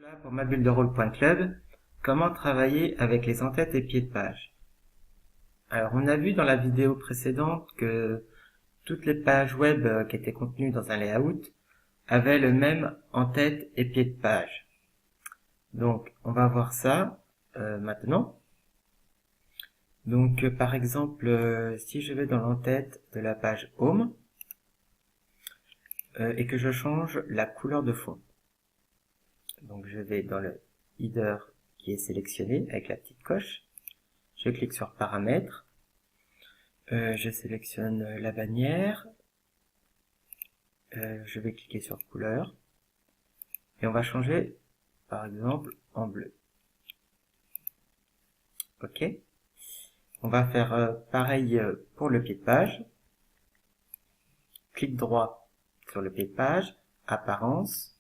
Voilà pour mabulle-de-rôle.club, comment travailler avec les en-têtes et pieds de page. Alors on a vu dans la vidéo précédente que toutes les pages web qui étaient contenues dans un layout avaient le même en-tête et pied de page. Donc on va voir ça maintenant. Donc par exemple, si je vais dans l'en-tête de la page Home et que je change la couleur de fond. Donc je vais dans le header qui est sélectionné avec la petite coche. Je clique sur Paramètres. Je sélectionne la bannière. Je vais cliquer sur Couleur. Et on va changer, par exemple, en bleu. OK. On va faire pareil pour le pied de page. Clic droit sur le pied de page. Apparence.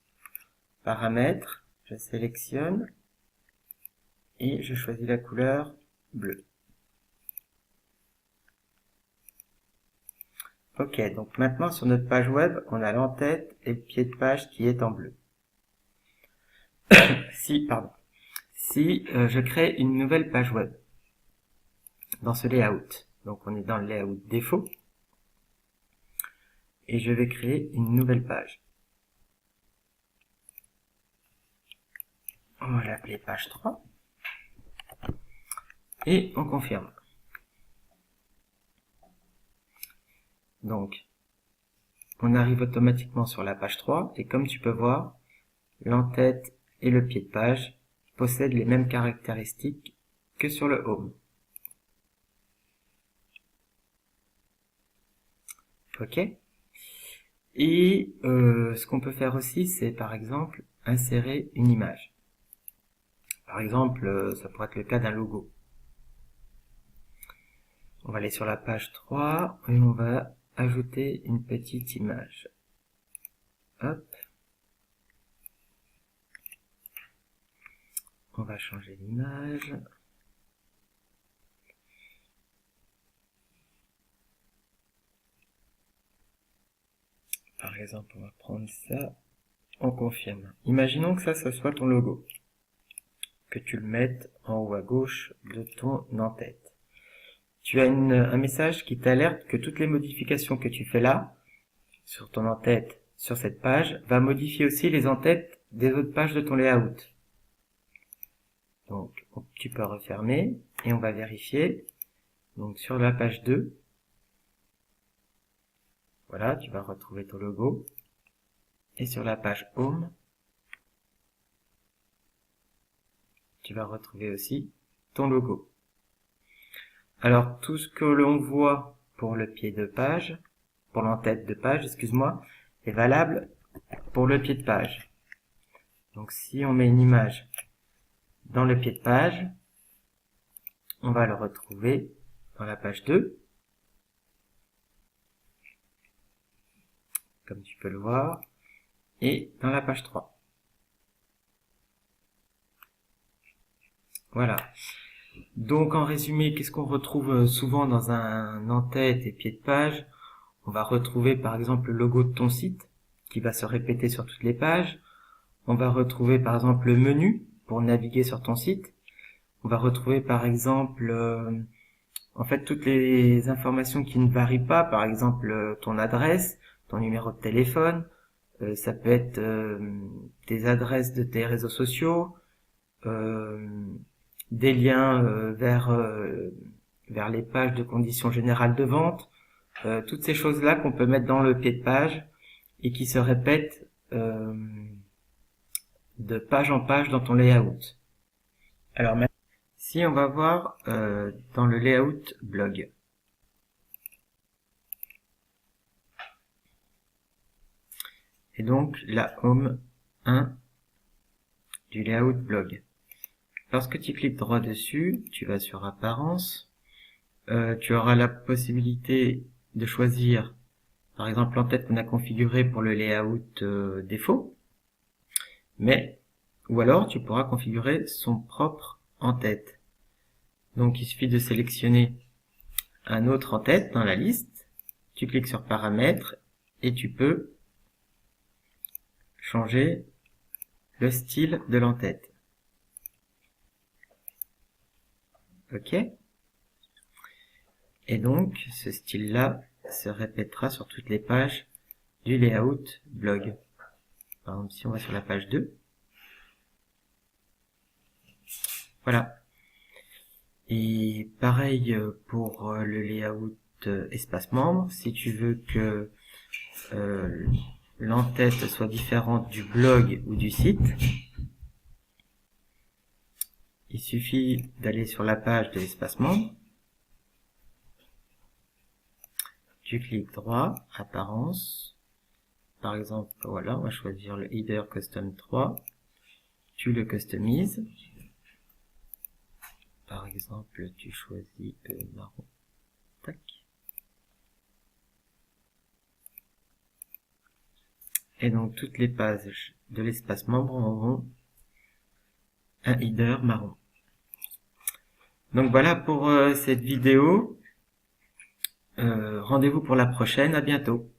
Paramètres. Je sélectionne. Et je choisis la couleur bleue. Ok, donc maintenant sur notre page web, on a l'en-tête et le pied de page qui est en bleu. Si je crée une nouvelle page web dans ce layout, donc on est dans le layout défaut, et je vais créer une nouvelle page. On va l'appeler page 3, et on confirme. Donc, on arrive automatiquement sur la page 3, et comme tu peux voir, l'en-tête et le pied de page possèdent les mêmes caractéristiques que sur le Home. Ok. Et ce qu'on peut faire aussi, c'est par exemple insérer une image. Par exemple, ça pourrait être le cas d'un logo. On va aller sur la page 3 et on va ajouter une petite image. Hop. On va changer l'image. Par exemple, on va prendre ça. On confirme. Imaginons que ça soit ton logo. Que tu le mettes en haut à gauche de ton en-tête. Tu as un message qui t'alerte que toutes les modifications que tu fais là, sur ton en-tête, sur cette page, va modifier aussi les en-têtes des autres pages de ton layout. Donc, tu peux refermer et on va vérifier. Donc, sur la page 2, voilà, tu vas retrouver ton logo. Et sur la page Home, tu vas retrouver aussi ton logo. Alors, tout ce que l'on voit pour le pied de page, pour l'en-tête de page, excuse-moi, est valable pour le pied de page. Donc, si on met une image dans le pied de page, on va le retrouver dans la page 2, comme tu peux le voir, et dans la page 3. Voilà. Donc en résumé, qu'est-ce qu'on retrouve souvent dans un en-tête et pied de page? On va retrouver par exemple le logo de ton site, qui va se répéter sur toutes les pages. On va retrouver par exemple le menu pour naviguer sur ton site. On va retrouver par exemple en fait toutes les informations qui ne varient pas, par exemple ton adresse, ton numéro de téléphone, ça peut être tes adresses de tes réseaux sociaux, des liens vers les pages de conditions générales de vente, toutes ces choses-là qu'on peut mettre dans le pied de page et qui se répètent de page en page dans ton layout. Alors maintenant, si on va voir dans le layout blog. Et donc la home 1 du layout blog. Lorsque tu cliques droit dessus, tu vas sur apparence, tu auras la possibilité de choisir par exemple l'en-tête qu'on a configuré pour le layout défaut, ou alors tu pourras configurer son propre en-tête. Donc il suffit de sélectionner un autre en-tête dans la liste, tu cliques sur paramètres et tu peux changer le style de l'entête. OK. Et donc, ce style-là se répétera sur toutes les pages du layout blog. Par exemple, si on va sur la page 2, voilà. Et pareil pour le layout espace membre. Si tu veux que l'entête soit différente du blog ou du site, il suffit d'aller sur la page de l'espace membre. Tu cliques droit, apparence. Par exemple, voilà, on va choisir le header custom 3. Tu le customises. Par exemple, tu choisis marron. Tac. Et donc, toutes les pages de l'espace membre auront un header marron. Donc voilà pour cette vidéo. Rendez-vous pour la prochaine. À bientôt.